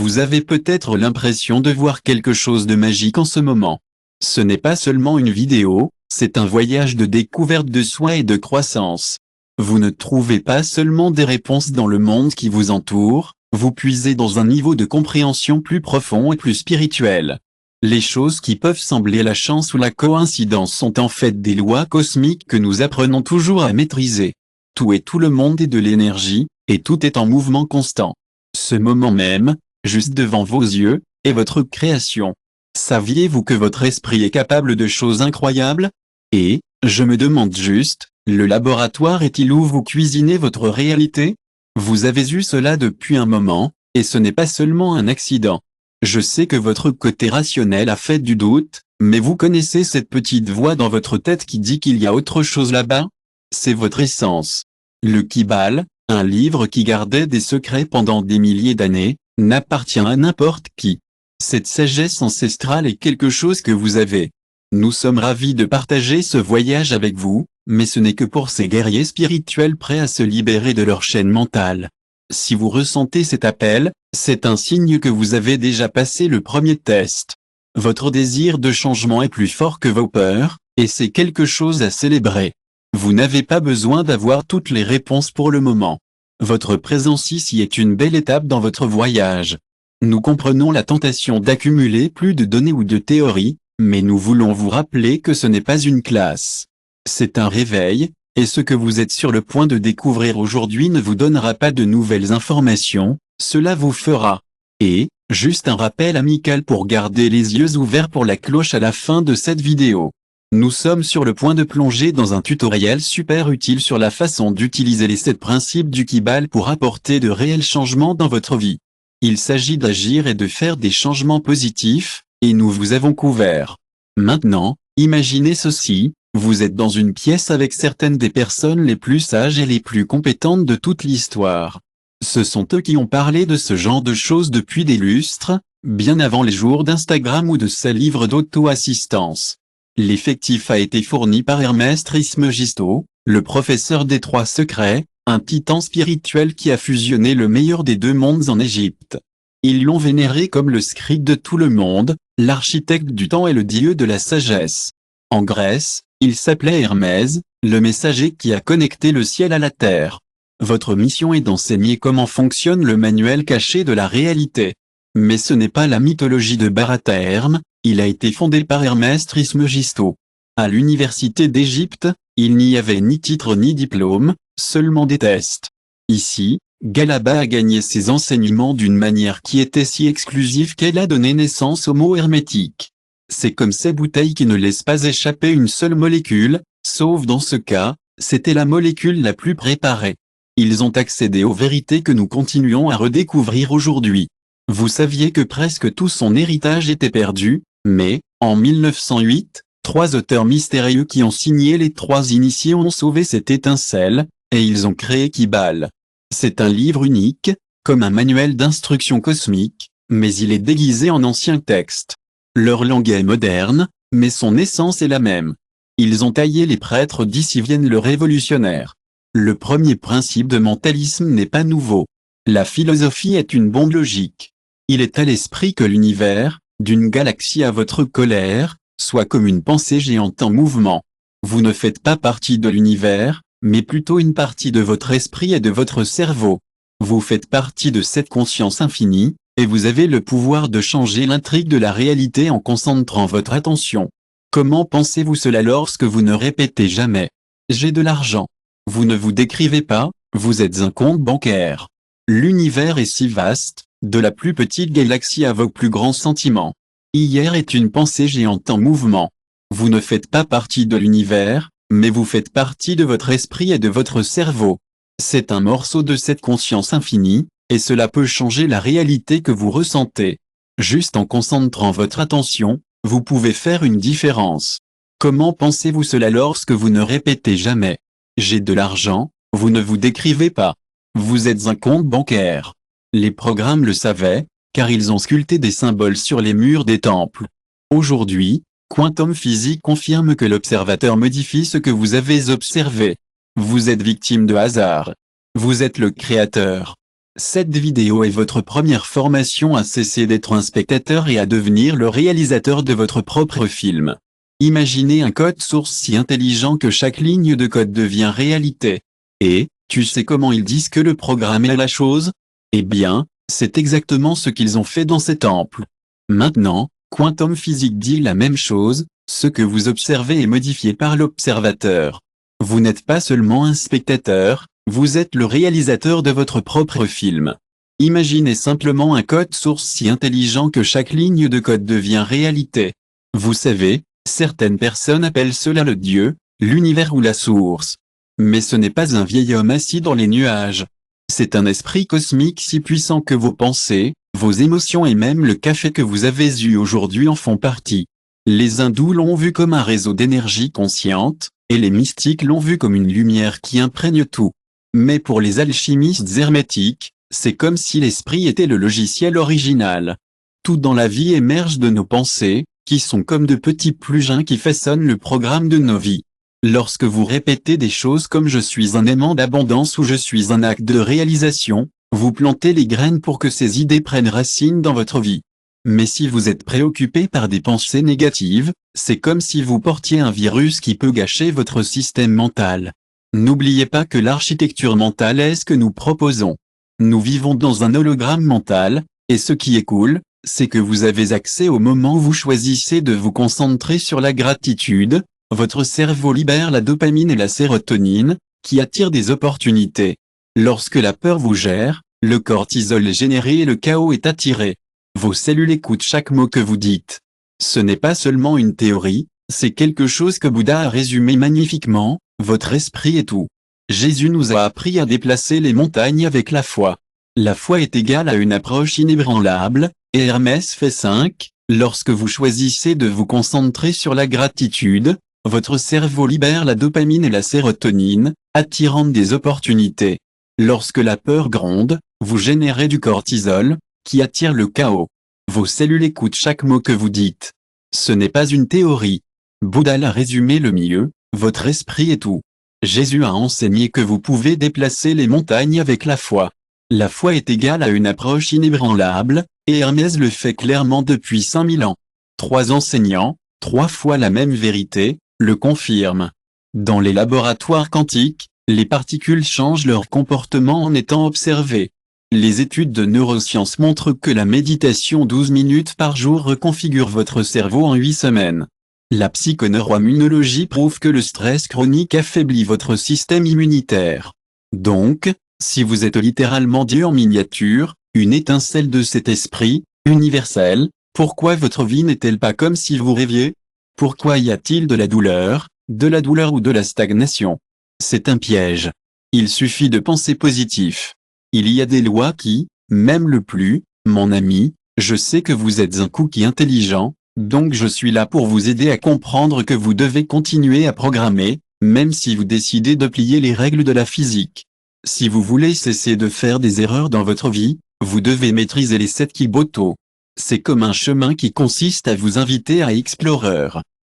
Vous avez peut-être l'impression de voir quelque chose de magique en ce moment. Ce n'est pas seulement une vidéo, c'est un voyage de découverte de soi et de croissance. Vous ne trouvez pas seulement des réponses dans le monde qui vous entoure, vous puisez dans un niveau de compréhension plus profond et plus spirituel. Les choses qui peuvent sembler la chance ou la coïncidence sont en fait des lois cosmiques que nous apprenons toujours à maîtriser. Tout et tout le monde est de l'énergie, et tout est en mouvement constant. Ce moment même, juste devant vos yeux, est votre création. Saviez-vous que votre esprit est capable de choses incroyables? Et, je me demande juste, le laboratoire est-il où vous cuisinez votre réalité? Vous avez eu cela depuis un moment, et ce n'est pas seulement un accident. Je sais que votre côté rationnel a fait du doute, mais vous connaissez cette petite voix dans votre tête qui dit qu'il y a autre chose là-bas? C'est votre essence. Le Kibbale, un livre qui gardait des secrets pendant des milliers d'années, n'appartient à n'importe qui. Cette sagesse ancestrale est quelque chose que vous avez. Nous sommes ravis de partager ce voyage avec vous, mais ce n'est que pour ces guerriers spirituels prêts à se libérer de leur chaîne mentale. Si vous ressentez cet appel, c'est un signe que vous avez déjà passé le premier test. Votre désir de changement est plus fort que vos peurs, et c'est quelque chose à célébrer. Vous n'avez pas besoin d'avoir toutes les réponses pour le moment. Votre présence ici est une belle étape dans votre voyage. Nous comprenons la tentation d'accumuler plus de données ou de théories, mais nous voulons vous rappeler que ce n'est pas une classe. C'est un réveil, et ce que vous êtes sur le point de découvrir aujourd'hui ne vous donnera pas de nouvelles informations, cela vous fera. Et, juste un rappel amical pour garder les yeux ouverts pour la cloche à la fin de cette vidéo. Nous sommes sur le point de plonger dans un tutoriel super utile sur la façon d'utiliser les 7 principes du Kibbale pour apporter de réels changements dans votre vie. Il s'agit d'agir et de faire des changements positifs, et nous vous avons couvert. Maintenant, imaginez ceci, vous êtes dans une pièce avec certaines des personnes les plus sages et les plus compétentes de toute l'histoire. Ce sont eux qui ont parlé de ce genre de choses depuis des lustres, bien avant les jours d'Instagram ou de ces livres d'auto-assistance. L'effectif a été fourni par Hermès Trismegisto, le professeur des 3 secrets, un titan spirituel qui a fusionné le meilleur des 2 mondes en Égypte. Ils l'ont vénéré comme le scribe de tout le monde, l'architecte du temps et le dieu de la sagesse. En Grèce, il s'appelait Hermès, le messager qui a connecté le ciel à la terre. Votre mission est d'enseigner comment fonctionne le manuel caché de la réalité. Mais ce n'est pas la mythologie de Bharata Herme, il a été fondé par Hermès Trismegisto. À l'université d'Égypte, il n'y avait ni titre ni diplôme, seulement des tests. Ici, Galaba a gagné ses enseignements d'une manière qui était si exclusive qu'elle a donné naissance au mot hermétique. C'est comme ces bouteilles qui ne laissent pas échapper une seule molécule, sauf dans ce cas, c'était la molécule la plus préparée. Ils ont accédé aux vérités que nous continuons à redécouvrir aujourd'hui. Vous saviez que presque tout son héritage était perdu, mais, en 1908, 3 auteurs mystérieux qui ont signé les 3 initiés ont sauvé cette étincelle, et ils ont créé Kibbale. C'est un livre unique, comme un manuel d'instruction cosmique, mais il est déguisé en ancien texte. Leur langue est moderne, mais son essence est la même. Ils ont taillé les prêtres d'ici viennent le révolutionnaire. Le premier principe de mentalisme n'est pas nouveau. La philosophie est une bombe logique. Il est à l'esprit que l'univers, d'une galaxie à votre colère, soit comme une pensée géante en mouvement. Vous ne faites pas partie de l'univers, mais plutôt une partie de votre esprit et de votre cerveau. Vous faites partie de cette conscience infinie, et vous avez le pouvoir de changer l'intrigue de la réalité en concentrant votre attention. Comment pensez-vous cela lorsque vous ne répétez jamais « J'ai de l'argent ». Vous ne vous décrivez pas, vous êtes un compte bancaire. L'univers est si vaste, de la plus petite galaxie à vos plus grands sentiments. Hier est une pensée géante en mouvement. Vous ne faites pas partie de l'univers, mais vous faites partie de votre esprit et de votre cerveau. C'est un morceau de cette conscience infinie, et cela peut changer la réalité que vous ressentez. Juste en concentrant votre attention, vous pouvez faire une différence. Comment pensez-vous cela lorsque vous ne répétez jamais « J'ai de l'argent », vous ne vous décrivez pas. Vous êtes un compte bancaire. Les programmes le savaient, car ils ont sculpté des symboles sur les murs des temples. Aujourd'hui, Quantum Physique confirme que l'observateur modifie ce que vous avez observé. Vous êtes victime de hasard. Vous êtes le créateur. Cette vidéo est votre première formation à cesser d'être un spectateur et à devenir le réalisateur de votre propre film. Imaginez un code source si intelligent que chaque ligne de code devient réalité. Et, tu sais comment ils disent que le programme est la chose? Eh bien, c'est exactement ce qu'ils ont fait dans ces temples. Maintenant, Quantum Physics dit la même chose, ce que vous observez est modifié par l'observateur. Vous n'êtes pas seulement un spectateur, vous êtes le réalisateur de votre propre film. Imaginez simplement un code source si intelligent que chaque ligne de code devient réalité. Vous savez, certaines personnes appellent cela le Dieu, l'univers ou la source. Mais ce n'est pas un vieil homme assis dans les nuages. C'est un esprit cosmique si puissant que vos pensées, vos émotions et même le café que vous avez eu aujourd'hui en font partie. Les hindous l'ont vu comme un réseau d'énergie consciente, et les mystiques l'ont vu comme une lumière qui imprègne tout. Mais pour les alchimistes hermétiques, c'est comme si l'esprit était le logiciel original. Tout dans la vie émerge de nos pensées, qui sont comme de petits plugins qui façonnent le programme de nos vies. Lorsque vous répétez des choses comme je suis un aimant d'abondance ou je suis un acte de réalisation, vous plantez les graines pour que ces idées prennent racine dans votre vie. Mais si vous êtes préoccupé par des pensées négatives, c'est comme si vous portiez un virus qui peut gâcher votre système mental. N'oubliez pas que l'architecture mentale est ce que nous proposons. Nous vivons dans un hologramme mental, et ce qui est cool, c'est que vous avez accès au moment où vous choisissez de vous concentrer sur la gratitude. Votre cerveau libère la dopamine et la sérotonine, qui attirent des opportunités. Lorsque la peur vous gère, le cortisol est généré et le chaos est attiré. Vos cellules écoutent chaque mot que vous dites. Ce n'est pas seulement une théorie, c'est quelque chose que Bouddha a résumé magnifiquement, votre esprit est tout. Jésus nous a appris à déplacer les montagnes avec la foi. La foi est égale à une approche inébranlable, et Hermès fait 5, lorsque vous choisissez de vous concentrer sur la gratitude, votre cerveau libère la dopamine et la sérotonine, attirant des opportunités. Lorsque la peur gronde, vous générez du cortisol, qui attire le chaos. Vos cellules écoutent chaque mot que vous dites. Ce n'est pas une théorie. Bouddha l'a résumé le mieux, votre esprit est tout. Jésus a enseigné que vous pouvez déplacer les montagnes avec la foi. La foi est égale à une approche inébranlable, et Hermès le fait clairement depuis 5000 ans. 3 enseignants, 3 fois la même vérité, le confirment. Dans les laboratoires quantiques, les particules changent leur comportement en étant observées. Les études de neurosciences montrent que la méditation 12 minutes par jour reconfigure votre cerveau en 8 semaines. La psychoneuroimmunologie prouve que le stress chronique affaiblit votre système immunitaire. Donc, si vous êtes littéralement Dieu en miniature, une étincelle de cet esprit, universel, pourquoi votre vie n'est-elle pas comme si vous rêviez? Pourquoi y a-t-il de la douleur ou de la stagnation? C'est un piège. Il suffit de penser positif. Il y a des lois qui, même le plus, mon ami, je sais que vous êtes un cookie intelligent, donc je suis là pour vous aider à comprendre que vous devez continuer à programmer, même si vous décidez de plier les règles de la physique. Si vous voulez cesser de faire des erreurs dans votre vie, vous devez maîtriser les 7 Kiboto. C'est comme un chemin qui consiste à vous inviter à explorer.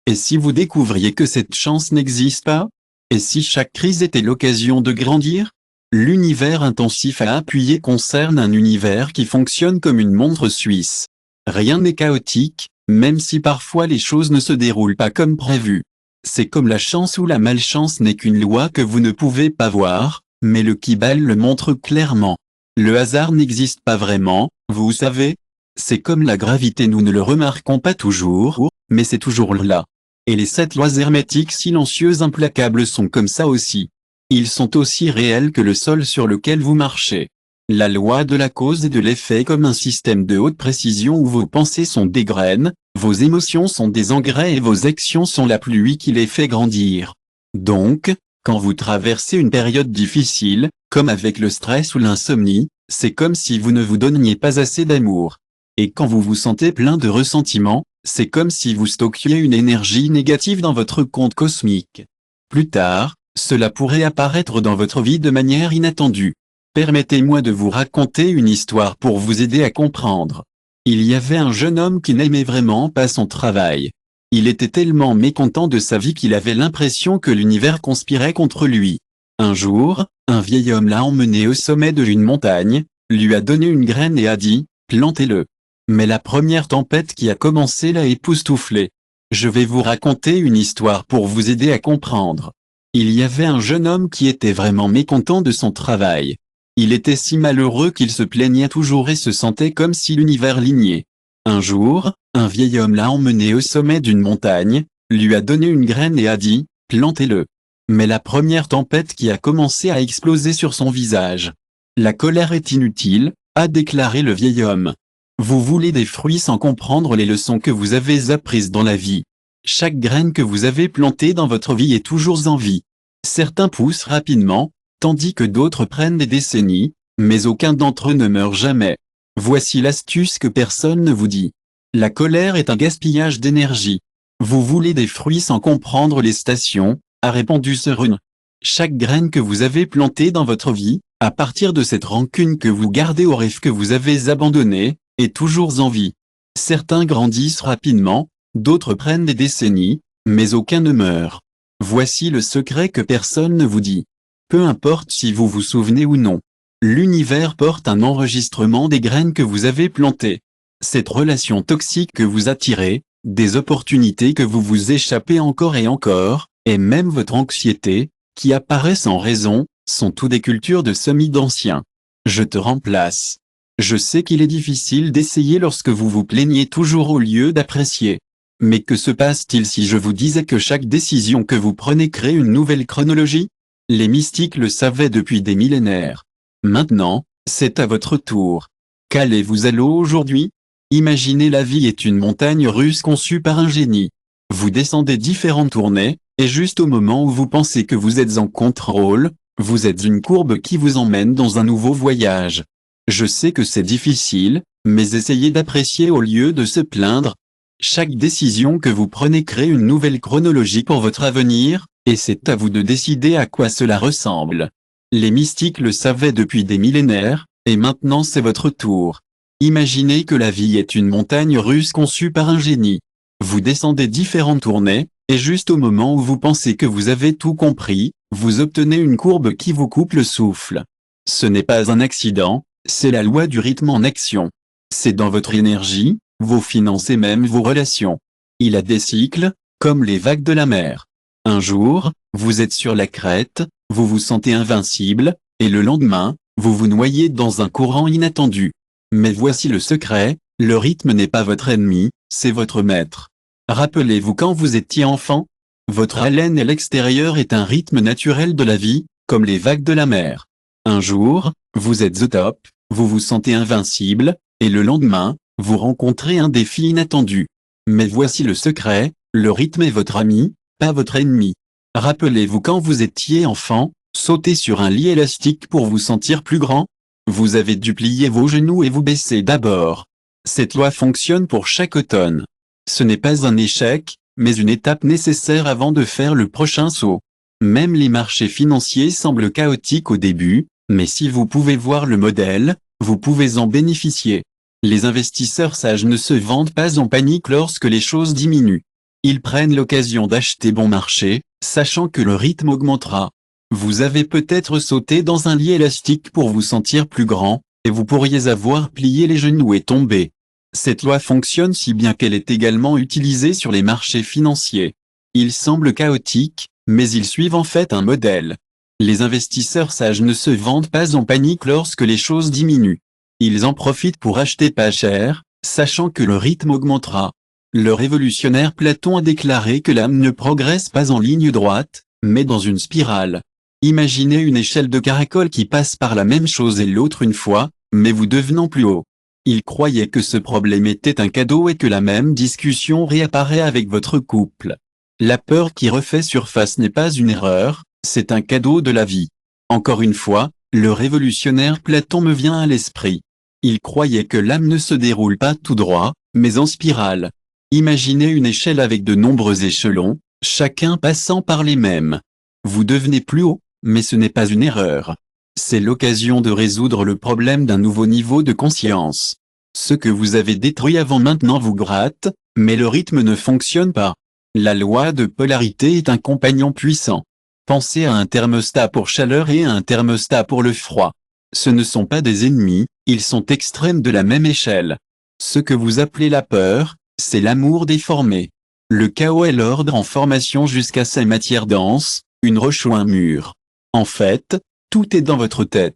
Et si vous découvriez que cette chance n'existe pas? Et si chaque crise était l'occasion de grandir? L'univers intensif à appuyer concerne un univers qui fonctionne comme une montre suisse. Rien n'est chaotique, même si parfois les choses ne se déroulent pas comme prévu. C'est comme la chance ou la malchance n'est qu'une loi que vous ne pouvez pas voir, mais le Kibale le montre clairement. Le hasard n'existe pas vraiment, vous savez? C'est comme la gravité, nous ne le remarquons pas toujours, mais c'est toujours là. Et les 7 lois hermétiques silencieuses implacables sont comme ça aussi. Ils sont aussi réels que le sol sur lequel vous marchez. La loi de la cause et de l'effet est comme un système de haute précision où vos pensées sont des graines, vos émotions sont des engrais et vos actions sont la pluie qui les fait grandir. Donc, quand vous traversez une période difficile, comme avec le stress ou l'insomnie, c'est comme si vous ne vous donniez pas assez d'amour. Et quand vous vous sentez plein de ressentiment, c'est comme si vous stockiez une énergie négative dans votre compte cosmique. Plus tard, cela pourrait apparaître dans votre vie de manière inattendue. Permettez-moi de vous raconter une histoire pour vous aider à comprendre. Il y avait un jeune homme qui n'aimait vraiment pas son travail. Il était tellement mécontent de sa vie qu'il avait l'impression que l'univers conspirait contre lui. Un jour, un vieil homme l'a emmené au sommet d'une montagne, lui a donné une graine et a dit, plantez-le. Mais la première tempête qui a commencé l'a époustouflé. Je vais vous raconter une histoire pour vous aider à comprendre. Il y avait un jeune homme qui était vraiment mécontent de son travail. Il était si malheureux qu'il se plaignait toujours et se sentait comme si l'univers lignait. Un jour, un vieil homme l'a emmené au sommet d'une montagne, lui a donné une graine et a dit, plantez-le. Mais la première tempête qui a commencé a explosé sur son visage. La colère est inutile, a déclaré le vieil homme. Vous voulez des fruits sans comprendre les leçons que vous avez apprises dans la vie. Chaque graine que vous avez plantée dans votre vie est toujours en vie. Certains poussent rapidement, tandis que d'autres prennent des décennies, mais aucun d'entre eux ne meurt jamais. Voici l'astuce que personne ne vous dit. La colère est un gaspillage d'énergie. Vous voulez des fruits sans comprendre les stations, a répondu ce rune. Chaque graine que vous avez plantée dans votre vie, à partir de cette rancune que vous gardez au rêve que vous avez abandonné, est toujours en vie. Certains grandissent rapidement, d'autres prennent des décennies, mais aucun ne meurt. Voici le secret que personne ne vous dit. Peu importe si vous vous souvenez ou non. L'univers porte un enregistrement des graines que vous avez plantées. Cette relation toxique que vous attirez, des opportunités que vous vous échappez encore et encore, et même votre anxiété, qui apparaît sans raison, sont tout des cultures de semis d'anciens. Je te remplace. Je sais qu'il est difficile d'essayer lorsque vous vous plaignez toujours au lieu d'apprécier. Mais que se passe-t-il si je vous disais que chaque décision que vous prenez crée une nouvelle chronologie? Les mystiques le savaient depuis des millénaires. Maintenant, c'est à votre tour. Qu'allez-vous à l'eau aujourd'hui? Imaginez la vie est une montagne russe conçue par un génie. Vous descendez différentes tournées, et juste au moment où vous pensez que vous êtes en contrôle, vous êtes une courbe qui vous emmène dans un nouveau voyage. Je sais que c'est difficile, mais essayez d'apprécier au lieu de se plaindre. Chaque décision que vous prenez crée une nouvelle chronologie pour votre avenir, et c'est à vous de décider à quoi cela ressemble. Les mystiques le savaient depuis des millénaires, et maintenant c'est votre tour. Imaginez que la vie est une montagne russe conçue par un génie. Vous descendez différentes tournées, et juste au moment où vous pensez que vous avez tout compris, vous obtenez une courbe qui vous coupe le souffle. Ce n'est pas un accident, c'est la loi du rythme en action. C'est dans votre énergie, vos finances et même vos relations. Il a des cycles, comme les vagues de la mer. Un jour, vous êtes sur la crête, vous vous sentez invincible, et le lendemain, vous vous noyez dans un courant inattendu. Mais voici le secret, le rythme n'est pas votre ennemi, c'est votre maître. Rappelez-vous quand vous étiez enfant? Votre haleine à l'extérieur est un rythme naturel de la vie, comme les vagues de la mer. Un jour, vous êtes au top, vous vous sentez invincible, et le lendemain, vous rencontrez un défi inattendu. Mais voici le secret, le rythme est votre ami, pas votre ennemi. Rappelez-vous quand vous étiez enfant, sautez sur un lit élastique pour vous sentir plus grand? Vous avez dû plier vos genoux et vous baisser d'abord. Cette loi fonctionne pour chaque automne. Ce n'est pas un échec, mais une étape nécessaire avant de faire le prochain saut. Même les marchés financiers semblent chaotiques au début, mais si vous pouvez voir le modèle, vous pouvez en bénéficier. Les investisseurs sages ne se vendent pas en panique lorsque les choses diminuent. Ils prennent l'occasion d'acheter bon marché, sachant que le rythme augmentera. Vous avez peut-être sauté dans un lit élastique pour vous sentir plus grand, et vous pourriez avoir plié les genoux et tombé. Cette loi fonctionne si bien qu'elle est également utilisée sur les marchés financiers. Ils semblent chaotiques, mais ils suivent en fait un modèle. Les investisseurs sages ne se vendent pas en panique lorsque les choses diminuent. Ils en profitent pour acheter pas cher, sachant que le rythme augmentera. Le révolutionnaire Platon a déclaré que l'âme ne progresse pas en ligne droite, mais dans une spirale. Imaginez une échelle de caracol qui passe par la même chose et l'autre une fois, mais vous devenant plus haut. Il croyait que ce problème était un cadeau et que la même discussion réapparaît avec votre couple. La peur qui refait surface n'est pas une erreur, c'est un cadeau de la vie. Encore une fois, le révolutionnaire Platon me vient à l'esprit. Il croyait que l'âme ne se déroule pas tout droit, mais en spirale. Imaginez une échelle avec de nombreux échelons, chacun passant par les mêmes. Vous devenez plus haut, mais ce n'est pas une erreur. C'est l'occasion de résoudre le problème d'un nouveau niveau de conscience. Ce que vous avez détruit avant maintenant vous gratte, mais le rythme ne fonctionne pas. La loi de polarité est un compagnon puissant. Pensez à un thermostat pour chaleur et à un thermostat pour le froid. Ce ne sont pas des ennemis, ils sont extrêmes de la même échelle. Ce que vous appelez la peur, c'est l'amour déformé. Le chaos est l'ordre en formation jusqu'à sa matière dense, une roche ou un mur. En fait, tout est dans votre tête.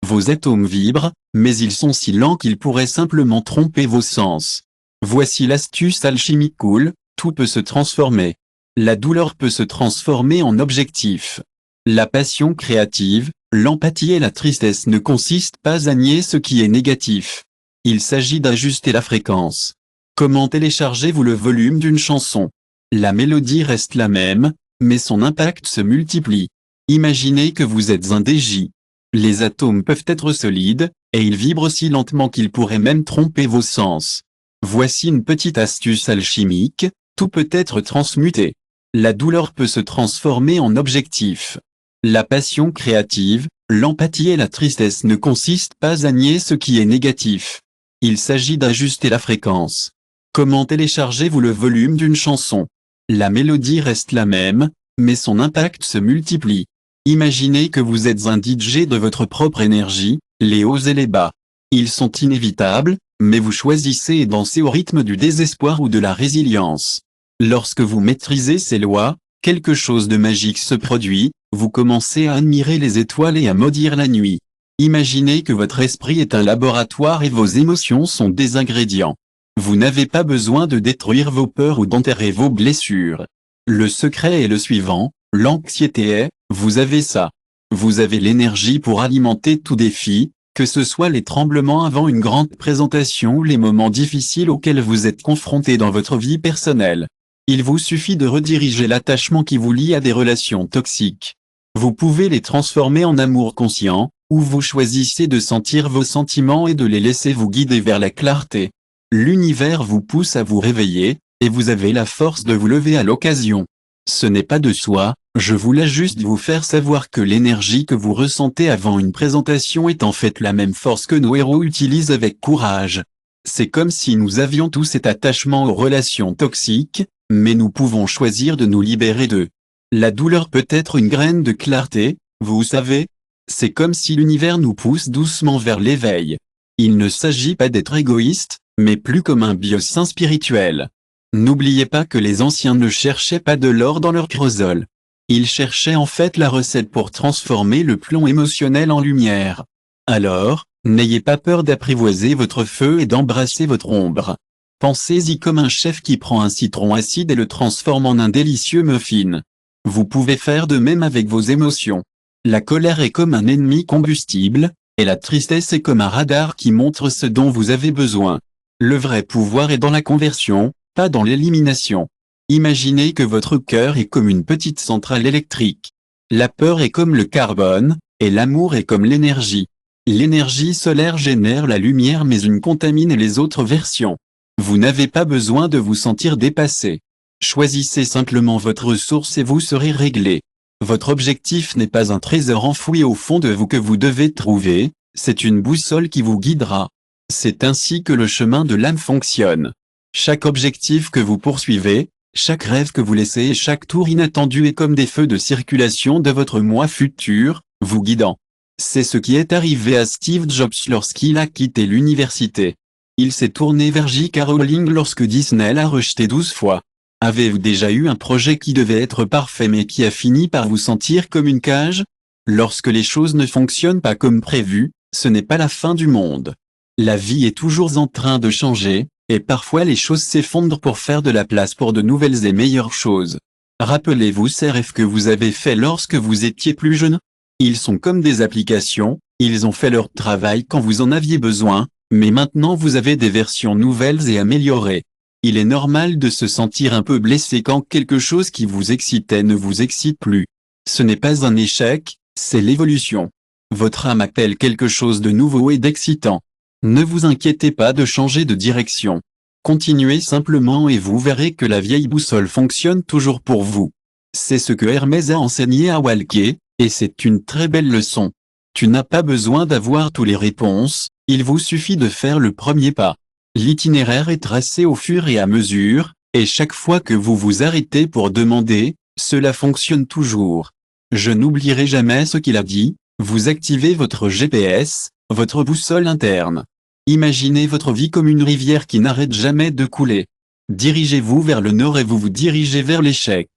Vos atomes vibrent, mais ils sont si lents qu'ils pourraient simplement tromper vos sens. Voici l'astuce alchimique cool, tout peut se transformer. La douleur peut se transformer en objectif. La passion créative, l'empathie et la tristesse ne consistent pas à nier ce qui est négatif. Il s'agit d'ajuster la fréquence. Comment téléchargez-vous le volume d'une chanson? La mélodie reste la même, mais son impact se multiplie. Imaginez que vous êtes un DJ. Les atomes peuvent être solides, et ils vibrent si lentement qu'ils pourraient même tromper vos sens. Voici une petite astuce alchimique, tout peut être transmuté. La douleur peut se transformer en objectif. La passion créative, l'empathie et la tristesse ne consistent pas à nier ce qui est négatif. Il s'agit d'ajuster la fréquence. Comment téléchargez-vous le volume d'une chanson? La mélodie reste la même, mais son impact se multiplie. Imaginez que vous êtes un DJ de votre propre énergie, les hauts et les bas. Ils sont inévitables, mais vous choisissez et dansez au rythme du désespoir ou de la résilience. Lorsque vous maîtrisez ces lois, quelque chose de magique se produit, vous commencez à admirer les étoiles et à maudire la nuit. Imaginez que votre esprit est un laboratoire et vos émotions sont des ingrédients. Vous n'avez pas besoin de détruire vos peurs ou d'enterrer vos blessures. Le secret est le suivant, l'anxiété est, vous avez ça. Vous avez l'énergie pour alimenter tout défi, que ce soit les tremblements avant une grande présentation ou les moments difficiles auxquels vous êtes confronté dans votre vie personnelle. Il vous suffit de rediriger l'attachement qui vous lie à des relations toxiques. Vous pouvez les transformer en amour conscient, ou vous choisissez de sentir vos sentiments et de les laisser vous guider vers la clarté. L'univers vous pousse à vous réveiller, et vous avez la force de vous lever à l'occasion. Ce n'est pas de soi, je voulais juste vous faire savoir que l'énergie que vous ressentez avant une présentation est en fait la même force que nos héros utilisent avec courage. C'est comme si nous avions tous cet attachement aux relations toxiques, mais nous pouvons choisir de nous libérer d'eux. La douleur peut être une graine de clarté, vous savez. C'est comme si l'univers nous pousse doucement vers l'éveil. Il ne s'agit pas d'être égoïste, mais plus comme un biosin spirituel. N'oubliez pas que les anciens ne cherchaient pas de l'or dans leur cresol. Ils cherchaient en fait la recette pour transformer le plomb émotionnel en lumière. Alors, n'ayez pas peur d'apprivoiser votre feu et d'embrasser votre ombre. Pensez-y comme un chef qui prend un citron acide et le transforme en un délicieux muffin. Vous pouvez faire de même avec vos émotions. La colère est comme un ennemi combustible, et la tristesse est comme un radar qui montre ce dont vous avez besoin. Le vrai pouvoir est dans la conversion, pas dans l'élimination. Imaginez que votre cœur est comme une petite centrale électrique. La peur est comme le carbone, et l'amour est comme l'énergie. L'énergie solaire génère la lumière mais une contamine les autres versions. Vous n'avez pas besoin de vous sentir dépassé. Choisissez simplement votre ressource et vous serez réglé. Votre objectif n'est pas un trésor enfoui au fond de vous que vous devez trouver, c'est une boussole qui vous guidera. C'est ainsi que le chemin de l'âme fonctionne. Chaque objectif que vous poursuivez, chaque rêve que vous laissez et chaque tour inattendu est comme des feux de circulation de votre moi futur, vous guidant. C'est ce qui est arrivé à Steve Jobs lorsqu'il a quitté l'université. Il s'est tourné vers J.K. Rowling lorsque Disney l'a rejeté 12 fois. Avez-vous déjà eu un projet qui devait être parfait mais qui a fini par vous sentir comme une cage? Lorsque les choses ne fonctionnent pas comme prévu, ce n'est pas la fin du monde. La vie est toujours en train de changer, et parfois les choses s'effondrent pour faire de la place pour de nouvelles et meilleures choses. Rappelez-vous ces rêves que vous avez faits lorsque vous étiez plus jeune? Ils sont comme des applications, ils ont fait leur travail quand vous en aviez besoin, mais maintenant vous avez des versions nouvelles et améliorées. Il est normal de se sentir un peu blessé quand quelque chose qui vous excitait ne vous excite plus. Ce n'est pas un échec, c'est l'évolution. Votre âme appelle quelque chose de nouveau et d'excitant. Ne vous inquiétez pas de changer de direction. Continuez simplement et vous verrez que la vieille boussole fonctionne toujours pour vous. C'est ce que Hermès a enseigné à Walker, et c'est une très belle leçon. Tu n'as pas besoin d'avoir toutes les réponses, il vous suffit de faire le premier pas. L'itinéraire est tracé au fur et à mesure, et chaque fois que vous vous arrêtez pour demander, cela fonctionne toujours. Je n'oublierai jamais ce qu'il a dit, Vous activez votre GPS, votre boussole interne. Imaginez votre vie comme une rivière qui n'arrête jamais de couler. Dirigez-vous vers le nord et vous vous dirigez vers l'échec.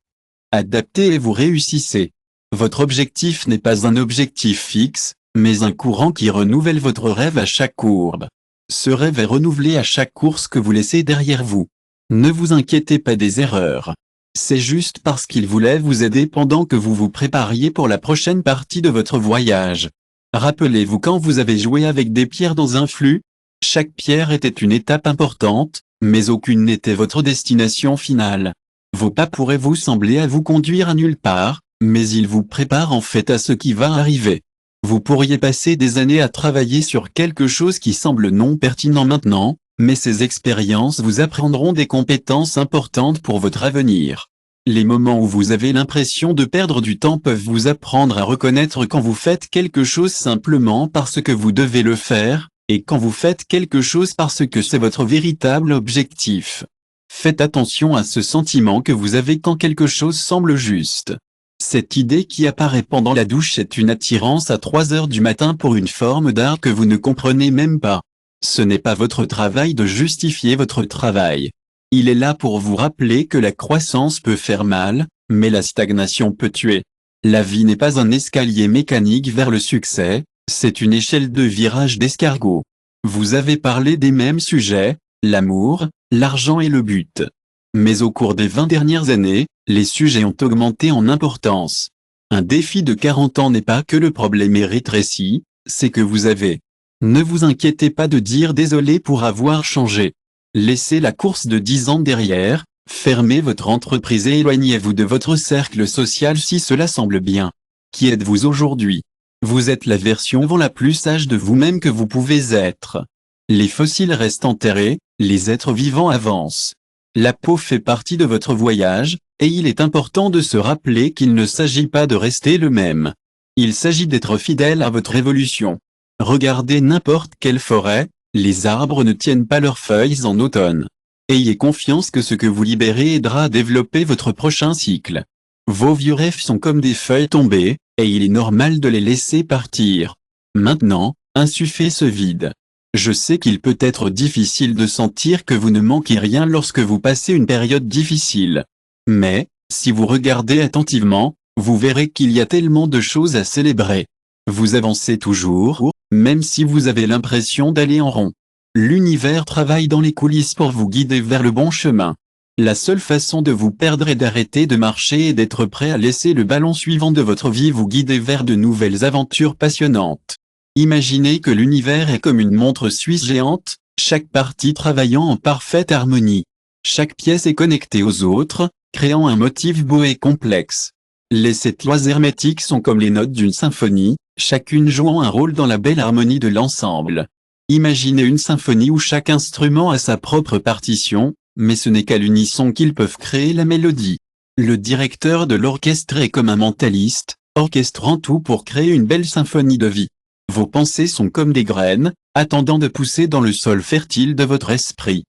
Adaptez et vous réussissez. Votre objectif n'est pas un objectif fixe, mais un courant qui renouvelle votre rêve à chaque courbe. Ce rêve est renouvelé à chaque course que vous laissez derrière vous. Ne vous inquiétez pas des erreurs. C'est juste parce qu'il voulait vous aider pendant que vous vous prépariez pour la prochaine partie de votre voyage. Rappelez-vous quand vous avez joué avec des pierres dans un flux? Chaque pierre était une étape importante, mais aucune n'était votre destination finale. Vos pas pourraient vous sembler à vous conduire à nulle part, mais ils vous préparent en fait à ce qui va arriver. Vous pourriez passer des années à travailler sur quelque chose qui semble non pertinent maintenant, mais ces expériences vous apprendront des compétences importantes pour votre avenir. Les moments où vous avez l'impression de perdre du temps peuvent vous apprendre à reconnaître quand vous faites quelque chose simplement parce que vous devez le faire, et quand vous faites quelque chose parce que c'est votre véritable objectif. Faites attention à ce sentiment que vous avez quand quelque chose semble juste. Cette idée qui apparaît pendant la douche est une attirance à 3 heures du matin pour une forme d'art que vous ne comprenez même pas. Ce n'est pas votre travail de justifier votre travail. Il est là pour vous rappeler que la croissance peut faire mal, mais la stagnation peut tuer. La vie n'est pas un escalier mécanique vers le succès, c'est une échelle de virage d'escargot. Vous avez parlé des mêmes sujets, l'amour, l'argent et le but. Mais au cours des 20 dernières années, les sujets ont augmenté en importance. Un défi de 40 ans n'est pas que le problème est rétréci, c'est que vous avez. Ne vous inquiétez pas de dire désolé pour avoir changé. Laissez la course de 10 ans derrière, fermez votre entreprise et éloignez-vous de votre cercle social si cela semble bien. Qui êtes-vous aujourd'hui? Vous êtes la version la plus sage de vous-même que vous pouvez être. Les fossiles restent enterrés, les êtres vivants avancent. La peau fait partie de votre voyage, et il est important de se rappeler qu'il ne s'agit pas de rester le même. Il s'agit d'être fidèle à votre évolution. Regardez n'importe quelle forêt, les arbres ne tiennent pas leurs feuilles en automne. Ayez confiance que ce que vous libérez aidera à développer votre prochain cycle. Vos vieux rêves sont comme des feuilles tombées, et il est normal de les laisser partir. Maintenant, insufflez ce vide. Je sais qu'il peut être difficile de sentir que vous ne manquez rien lorsque vous passez une période difficile. Mais, si vous regardez attentivement, vous verrez qu'il y a tellement de choses à célébrer. Vous avancez toujours, même si vous avez l'impression d'aller en rond. L'univers travaille dans les coulisses pour vous guider vers le bon chemin. La seule façon de vous perdre est d'arrêter de marcher et d'être prêt à laisser le ballon suivant de votre vie vous guider vers de nouvelles aventures passionnantes. Imaginez que l'univers est comme une montre suisse géante, chaque partie travaillant en parfaite harmonie. Chaque pièce est connectée aux autres, créant un motif beau et complexe. Les 7 lois hermétiques sont comme les notes d'une symphonie, chacune jouant un rôle dans la belle harmonie de l'ensemble. Imaginez une symphonie où chaque instrument a sa propre partition, mais ce n'est qu'à l'unisson qu'ils peuvent créer la mélodie. Le directeur de l'orchestre est comme un mentaliste, orchestrant tout pour créer une belle symphonie de vie. Vos pensées sont comme des graines, attendant de pousser dans le sol fertile de votre esprit.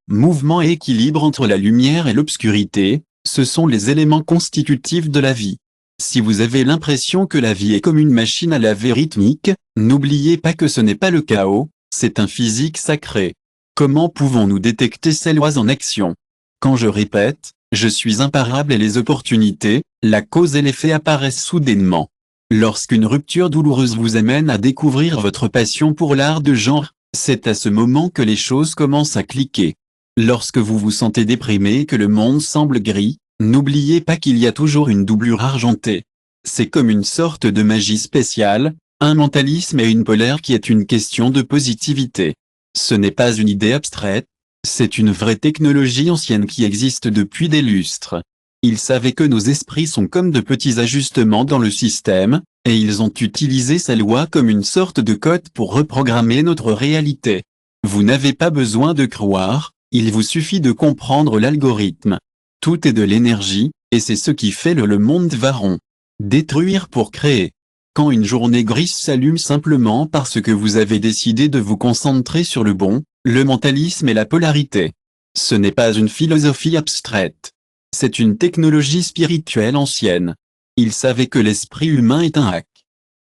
Mouvement et équilibre entre la lumière et l'obscurité, ce sont les éléments constitutifs de la vie. Si vous avez l'impression que la vie est comme une machine à laver rythmique, n'oubliez pas que ce n'est pas le chaos, c'est un physique sacré. Comment pouvons-nous détecter ces lois en action? Quand je répète, je suis imparable et les opportunités, la cause et l'effet apparaissent soudainement. Lorsqu'une rupture douloureuse vous amène à découvrir votre passion pour l'art de genre, c'est à ce moment que les choses commencent à cliquer. Lorsque vous vous sentez déprimé et que le monde semble gris, n'oubliez pas qu'il y a toujours une doublure argentée. C'est comme une sorte de magie spéciale, un mentalisme et une polaire qui est une question de positivité. Ce n'est pas une idée abstraite, c'est une vraie technologie ancienne qui existe depuis des lustres. Ils savaient que nos esprits sont comme de petits ajustements dans le système, et ils ont utilisé ces lois comme une sorte de code pour reprogrammer notre réalité. Vous n'avez pas besoin de croire, il vous suffit de comprendre l'algorithme. Tout est de l'énergie, et c'est ce qui fait le monde varon. Détruire pour créer. Quand une journée grise s'allume simplement parce que vous avez décidé de vous concentrer sur le bon, le mentalisme et la polarité. Ce n'est pas une philosophie abstraite. C'est une technologie spirituelle ancienne. Ils savaient que l'esprit humain est un hack.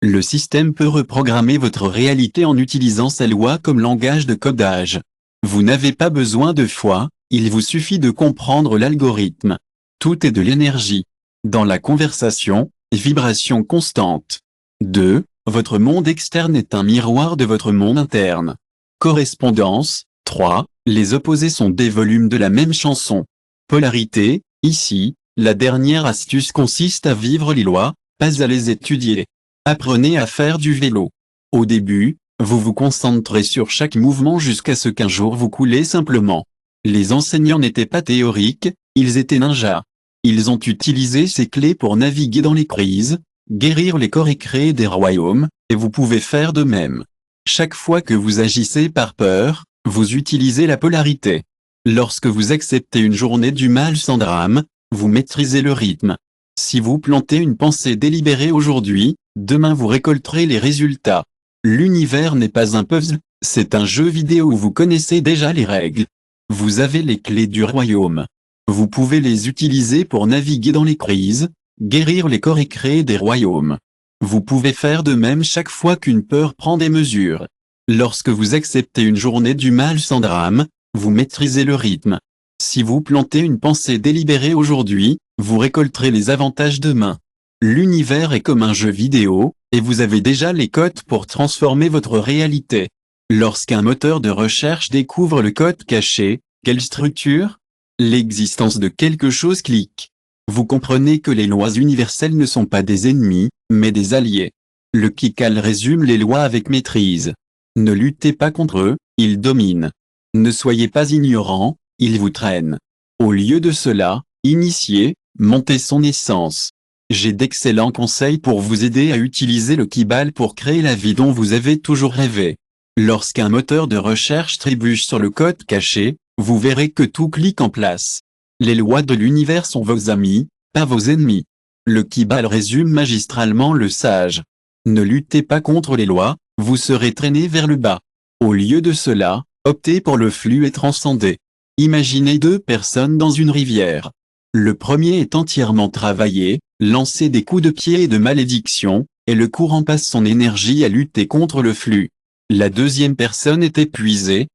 Le système peut reprogrammer votre réalité en utilisant sa loi comme langage de codage. Vous n'avez pas besoin de foi, il vous suffit de comprendre l'algorithme. Tout est de l'énergie. Dans la conversation, vibration constante. 2. Votre monde externe est un miroir de votre monde interne. Correspondance. 3. Les opposés sont des volumes de la même chanson. Polarité. Ici, la dernière astuce consiste à vivre les lois, pas à les étudier. Apprenez à faire du vélo. Au début, vous vous concentrez sur chaque mouvement jusqu'à ce qu'un jour vous coulez simplement. Les enseignants n'étaient pas théoriques, ils étaient ninjas. Ils ont utilisé ces clés pour naviguer dans les crises, guérir les corps et créer des royaumes, et vous pouvez faire de même. Chaque fois que vous agissez par peur, vous utilisez la polarité. Lorsque vous acceptez une journée du mal sans drame, vous maîtrisez le rythme. Si vous plantez une pensée délibérée aujourd'hui, demain vous récolterez les résultats. L'univers n'est pas un puzzle, c'est un jeu vidéo où vous connaissez déjà les règles. Vous avez les clés du royaume. Vous pouvez les utiliser pour naviguer dans les crises, guérir les corps et créer des royaumes. Vous pouvez faire de même chaque fois qu'une peur prend des mesures. Lorsque vous acceptez une journée du mal sans drame, vous maîtrisez le rythme. Si vous plantez une pensée délibérée aujourd'hui, vous récolterez les avantages demain. L'univers est comme un jeu vidéo, et vous avez déjà les codes pour transformer votre réalité. Lorsqu'un moteur de recherche découvre le code caché, quelle structure? L'existence de quelque chose clique. Vous comprenez que les lois universelles ne sont pas des ennemis, mais des alliés. Le Kikal résume les lois avec maîtrise. Ne luttez pas contre eux, ils dominent. Ne soyez pas ignorants, ils vous traînent. Au lieu de cela, initiez, montez son essence. J'ai d'excellents conseils pour vous aider à utiliser le Kibal pour créer la vie dont vous avez toujours rêvé. Lorsqu'un moteur de recherche trébuche sur le code caché, vous verrez que tout clique en place. Les lois de l'univers sont vos amis, pas vos ennemis. Le Kibal résume magistralement le sage. Ne luttez pas contre les lois, vous serez traîné vers le bas. Au lieu de cela, optez pour le flux et transcendez. Imaginez deux personnes dans une rivière. Le premier est entièrement travaillé, lancé des coups de pied et de malédiction, et le courant passe son énergie à lutter contre le flux. La deuxième personne est épuisée.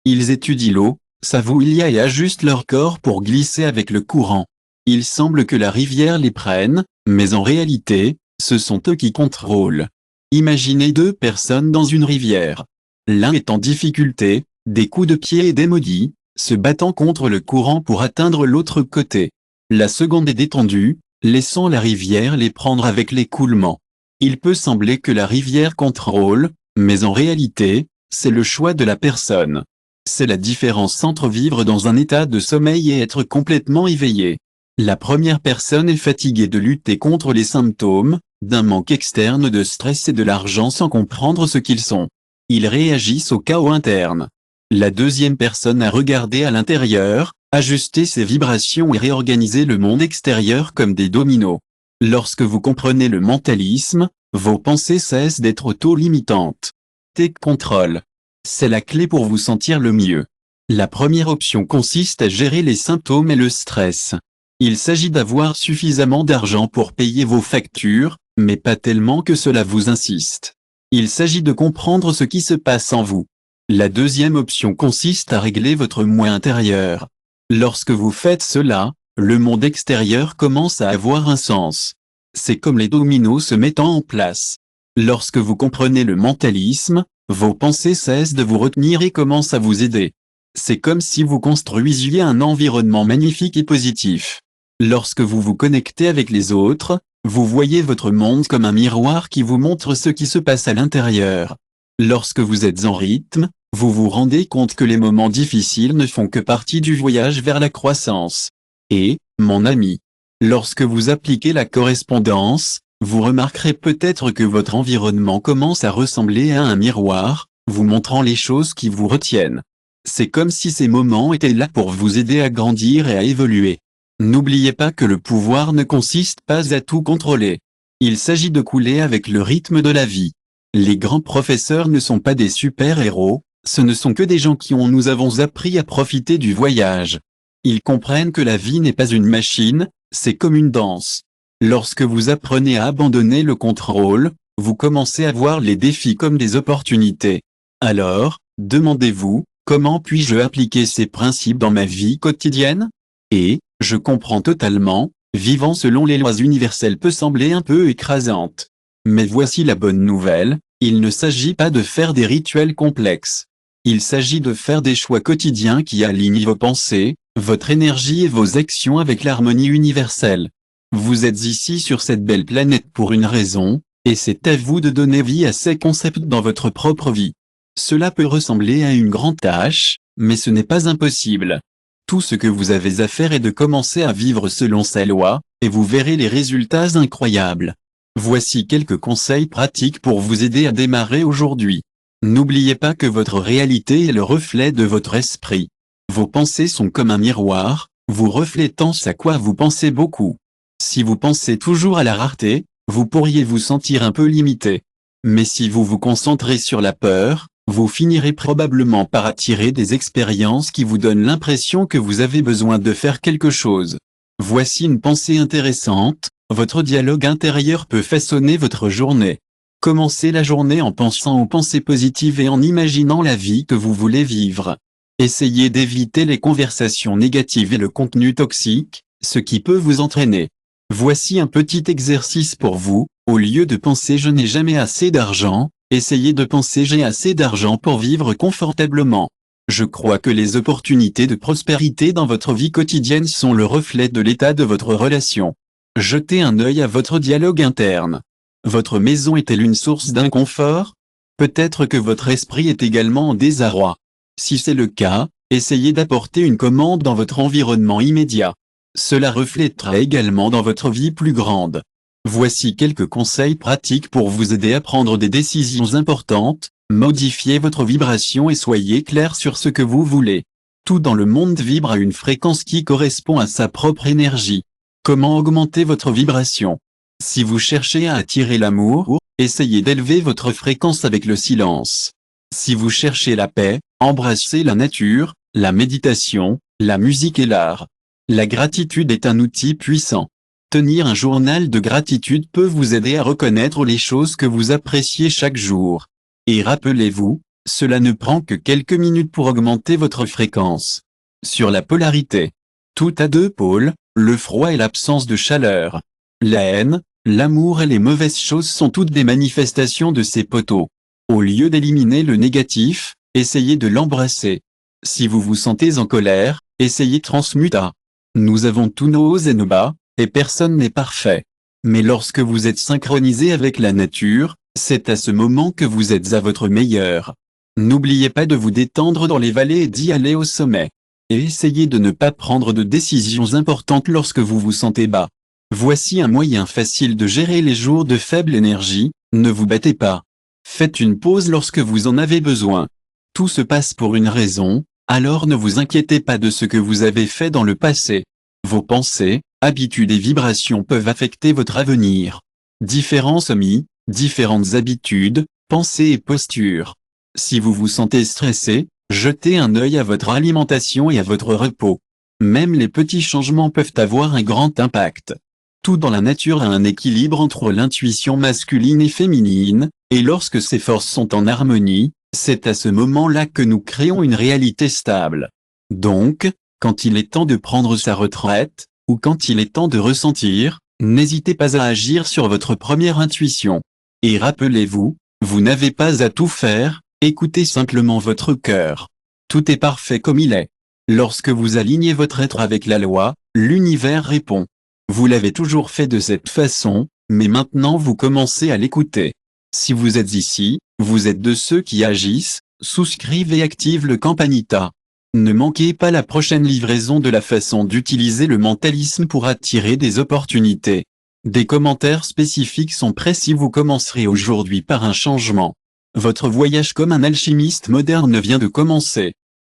Ils étudient l'eau, savouent il y a et ajustent leur corps pour glisser avec le courant. Il semble que la rivière les prenne, mais en réalité, ce sont eux qui contrôlent. Imaginez deux personnes dans une rivière. L'un est en difficulté, des coups de pied et des maudits, se battant contre le courant pour atteindre l'autre côté. La seconde est détendue, laissant la rivière les prendre avec l'écoulement. Il peut sembler que la rivière contrôle, mais en réalité, c'est le choix de la personne. C'est la différence entre vivre dans un état de sommeil et être complètement éveillé. La première personne est fatiguée de lutter contre les symptômes, d'un manque externe de stress et de l'argent sans comprendre ce qu'ils sont. Ils réagissent au chaos interne. La deuxième personne a regardé à l'intérieur, ajusté ses vibrations et réorganisé le monde extérieur comme des dominos. Lorsque vous comprenez le mentalisme, vos pensées cessent d'être auto-limitantes. Take control. C'est la clé pour vous sentir le mieux. La première option consiste à gérer les symptômes et le stress. Il s'agit d'avoir suffisamment d'argent pour payer vos factures, mais pas tellement que cela vous insiste. Il s'agit de comprendre ce qui se passe en vous. La deuxième option consiste à régler votre moi intérieur. Lorsque vous faites cela, le monde extérieur commence à avoir un sens. C'est comme les dominos se mettant en place. Lorsque vous comprenez le mentalisme, vos pensées cessent de vous retenir et commencent à vous aider. C'est comme si vous construisiez un environnement magnifique et positif. Lorsque vous vous connectez avec les autres, vous voyez votre monde comme un miroir qui vous montre ce qui se passe à l'intérieur. Lorsque vous êtes en rythme, vous vous rendez compte que les moments difficiles ne font que partie du voyage vers la croissance. Et, mon ami, lorsque vous appliquez la correspondance, vous remarquerez peut-être que votre environnement commence à ressembler à un miroir, vous montrant les choses qui vous retiennent. C'est comme si ces moments étaient là pour vous aider à grandir et à évoluer. N'oubliez pas que le pouvoir ne consiste pas à tout contrôler. Il s'agit de couler avec le rythme de la vie. Les grands professeurs ne sont pas des super-héros, ce ne sont que des gens qui nous avons appris à profiter du voyage. Ils comprennent que la vie n'est pas une machine, c'est comme une danse. Lorsque vous apprenez à abandonner le contrôle, vous commencez à voir les défis comme des opportunités. Alors, demandez-vous, comment puis-je appliquer ces principes dans ma vie quotidienne? Et, je comprends totalement, vivant selon les lois universelles peut sembler un peu écrasante. Mais voici la bonne nouvelle, il ne s'agit pas de faire des rituels complexes. Il s'agit de faire des choix quotidiens qui alignent vos pensées, votre énergie et vos actions avec l'harmonie universelle. Vous êtes ici sur cette belle planète pour une raison, et c'est à vous de donner vie à ces concepts dans votre propre vie. Cela peut ressembler à une grande tâche, mais ce n'est pas impossible. Tout ce que vous avez à faire est de commencer à vivre selon ces lois, et vous verrez les résultats incroyables. Voici quelques conseils pratiques pour vous aider à démarrer aujourd'hui. N'oubliez pas que votre réalité est le reflet de votre esprit. Vos pensées sont comme un miroir, vous reflétant ce à quoi vous pensez beaucoup. Si vous pensez toujours à la rareté, vous pourriez vous sentir un peu limité. Mais si vous vous concentrez sur la peur, vous finirez probablement par attirer des expériences qui vous donnent l'impression que vous avez besoin de faire quelque chose. Voici une pensée intéressante, votre dialogue intérieur peut façonner votre journée. Commencez la journée en pensant aux pensées positives et en imaginant la vie que vous voulez vivre. Essayez d'éviter les conversations négatives et le contenu toxique, ce qui peut vous entraîner. Voici un petit exercice pour vous, au lieu de penser je n'ai jamais assez d'argent, essayez de penser j'ai assez d'argent pour vivre confortablement. Je crois que les opportunités de prospérité dans votre vie quotidienne sont le reflet de l'état de votre relation. Jetez un œil à votre dialogue interne. Votre maison est-elle une source d'inconfort? Peut-être que votre esprit est également en désarroi. Si c'est le cas, essayez d'apporter une commande dans votre environnement immédiat. Cela reflètera également dans votre vie plus grande. Voici quelques conseils pratiques pour vous aider à prendre des décisions importantes. Modifiez votre vibration et soyez clair sur ce que vous voulez. Tout dans le monde vibre à une fréquence qui correspond à sa propre énergie. Comment augmenter votre vibration? Si vous cherchez à attirer l'amour, essayez d'élever votre fréquence avec le silence. Si vous cherchez la paix, embrassez la nature, la méditation, la musique et l'art. La gratitude est un outil puissant. Tenir un journal de gratitude peut vous aider à reconnaître les choses que vous appréciez chaque jour. Et rappelez-vous, cela ne prend que quelques minutes pour augmenter votre fréquence. Sur la polarité. Tout a deux pôles, le froid et l'absence de chaleur. La haine, l'amour et les mauvaises choses sont toutes des manifestations de ces poteaux. Au lieu d'éliminer le négatif, essayez de l'embrasser. Si vous vous sentez en colère, essayez transmuta. Nous avons tous nos hauts et nos bas, et personne n'est parfait. Mais lorsque vous êtes synchronisé avec la nature, c'est à ce moment que vous êtes à votre meilleur. N'oubliez pas de vous détendre dans les vallées et d'y aller au sommet. Et essayez de ne pas prendre de décisions importantes lorsque vous vous sentez bas. Voici un moyen facile de gérer les jours de faible énergie, ne vous battez pas. Faites une pause lorsque vous en avez besoin. Tout se passe pour une raison, alors ne vous inquiétez pas de ce que vous avez fait dans le passé. Vos pensées, habitudes et vibrations peuvent affecter votre avenir. Différents semis, différentes habitudes, pensées et postures. Si vous vous sentez stressé, jetez un œil à votre alimentation et à votre repos. Même les petits changements peuvent avoir un grand impact. Tout dans la nature a un équilibre entre l'intuition masculine et féminine, et lorsque ces forces sont en harmonie, c'est à ce moment-là que nous créons une réalité stable. Donc, quand il est temps de prendre sa retraite, ou quand il est temps de ressentir, n'hésitez pas à agir sur votre première intuition. Et rappelez-vous, vous n'avez pas à tout faire, écoutez simplement votre cœur. Tout est parfait comme il est. Lorsque vous alignez votre être avec la loi, l'univers répond. Vous l'avez toujours fait de cette façon, mais maintenant vous commencez à l'écouter. Si vous êtes ici, vous êtes de ceux qui agissent, souscrivent et activent le campanita. Ne manquez pas la prochaine livraison de la façon d'utiliser le mentalisme pour attirer des opportunités. Des commentaires spécifiques sont prêts si vous commencerez aujourd'hui par un changement. Votre voyage comme un alchimiste moderne vient de commencer.